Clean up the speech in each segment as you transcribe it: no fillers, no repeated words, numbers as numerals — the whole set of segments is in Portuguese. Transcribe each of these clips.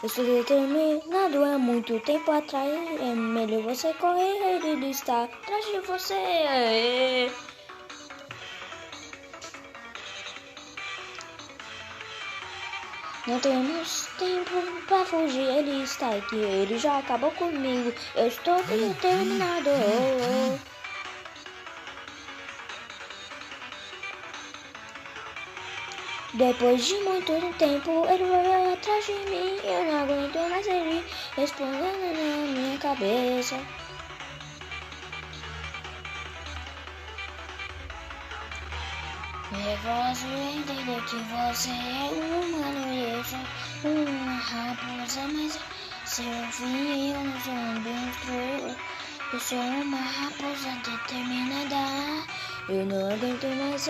Eu sou determinado há muito tempo atrás. É melhor você correr, ele está atrás de você. Não temos tempo pra fugir, ele está aqui, ele já acabou comigo. Eu estou determinado. Depois de muito tempo, ele veio atrás de mim. Eu não aguento mais ele respondendo na minha cabeça. É fácil entender que você é um humano e eu sou uma raposa, mas seu fim eu não sou um monstro. Eu sou uma raposa determinada. Eu não aguento mais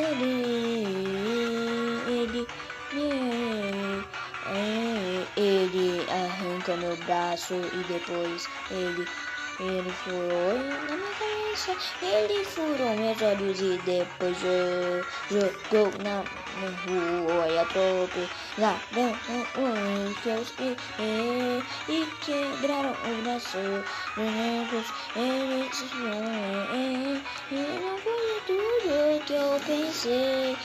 ele arranca meu braço e depois ele furou na minha cabeça, ele furou meus olhos e depois jogou na rua e atropelaram e quebraram o braço. Eles e não foi tudo que eu pensei.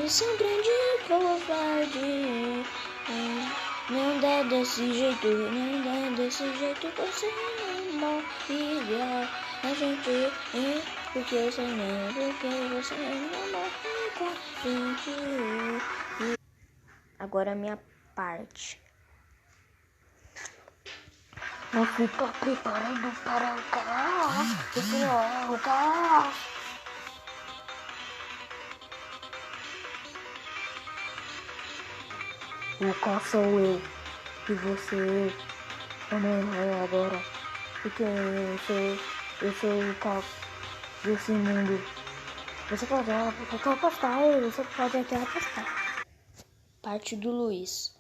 Isso é um grande covarde. Não dá desse jeito, você não morreria. A gente porque você não morre com a gente. Agora a minha parte. Você está preparado para o caos? Esse é o caos. O caos sou eu. E você é agora. Porque eu sou o caos desse mundo. Você pode apostar, você pode até apostar. Parte do Luiz.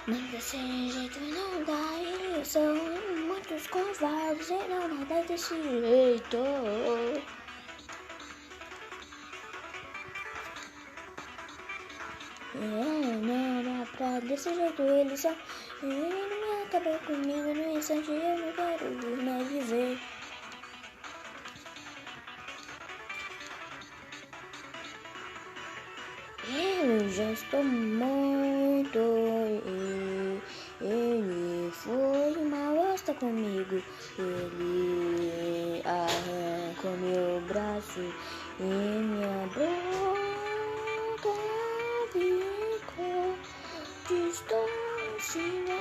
Mas desse jeito não dá, eles são muitos covardes e não dá desse jeito. Não dá pra desse jeito, eles são. Ele acabou comigo no instante, eu não quero mais viver. Eu já estou muito. Ele foi uma bosta comigo. Ele arrancou meu braço e minha boca ficou distorcida.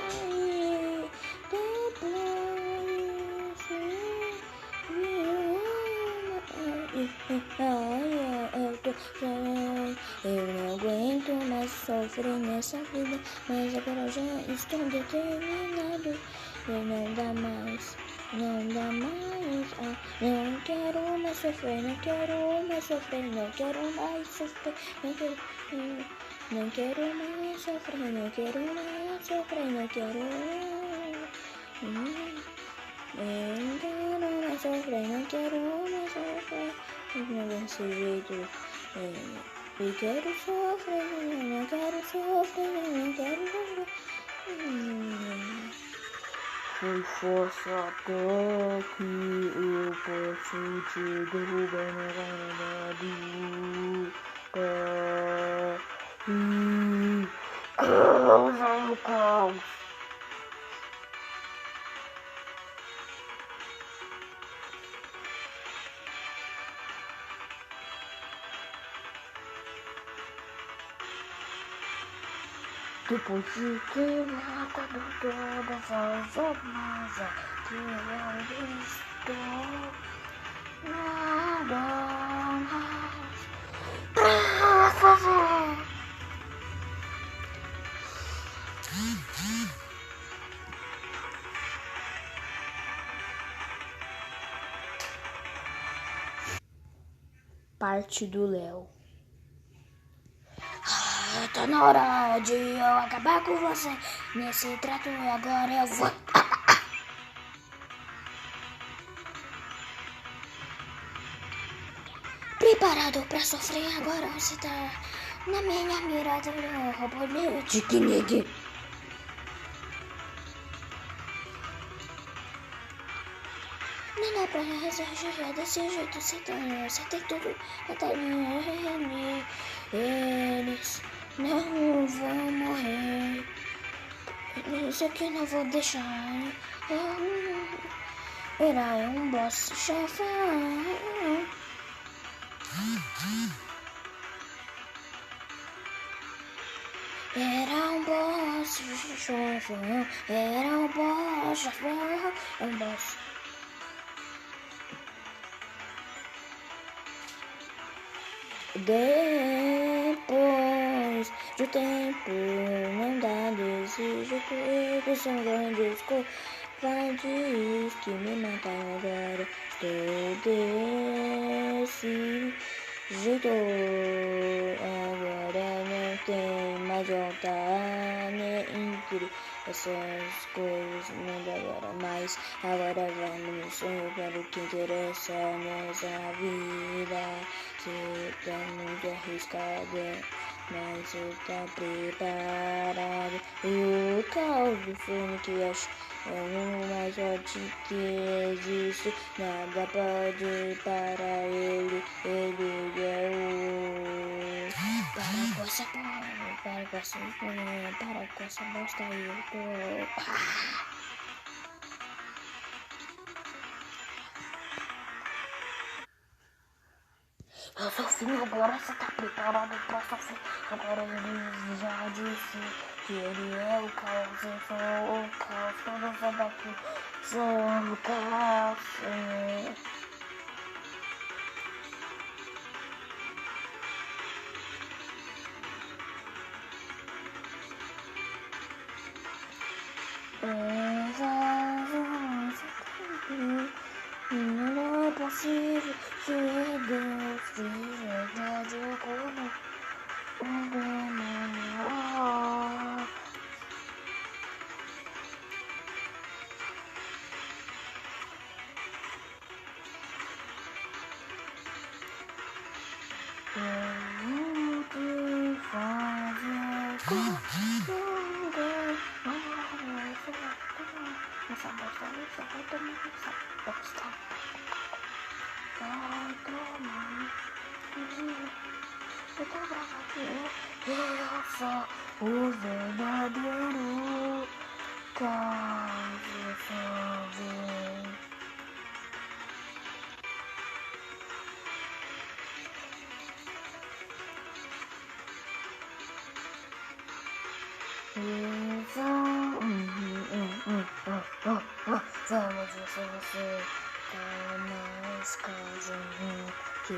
Eu não aguento mais sofrer nessa vida, mas agora já estou determinado. Eu não dá mais, não quero mais sofrer, não quero mais sofrer, não quero mais sofrer, não quero mais sofrer, não quero mais sofrer, não quero mais sofrer, não quero mais sofrer, não desse jeito. Eu quero sofrer, não quero sofrer, não quero sofrer. Foi força até que eu posso te derrubar na causar o caos. Depois de ter matado todas as armas que eu estou, nada mais pra fazer. Parte do Léo. Tá na hora de eu acabar com você. Nesse trato agora eu vou. Preparado pra sofrer? Agora você tá na minha mirada, robô Tiquinique. Não dá pra exagerar desse jeito, você tem tudo, eles não vão morrer, isso aqui eu não vou deixar, era um boss chefão. Era um boss chefão, era um boss chefão, um boss. Depois do tempo, não dá desejo, porque são grandes covardes que me mataram agora. Estou desse jeito, agora não tem mais volta, nem incrível. Essas coisas não dá agora mais. Agora vamos sonhar para o que interessa nessa vida. Você tá muito arriscado, mas você tá preparado. E o caos do filme que acho é o mais forte que existe. Nada pode parar ele é o... Para com essa porra, para com essa bosta aí, eu tô... Eu sou filho, agora você tá preparado pra sofrer. Agora ele já disse que ele é o caos, eu sou o caos, todos são daqui, sou o caos. Não é possível ser Deus de verdade como um demônio. Eu te fazer essa bosta aí, só vai tomar essa bosta. Vai tomar. Eu tô brava aqui. Eu sou o verdadeiro caos. Eu vamos ver se você tá mais caso que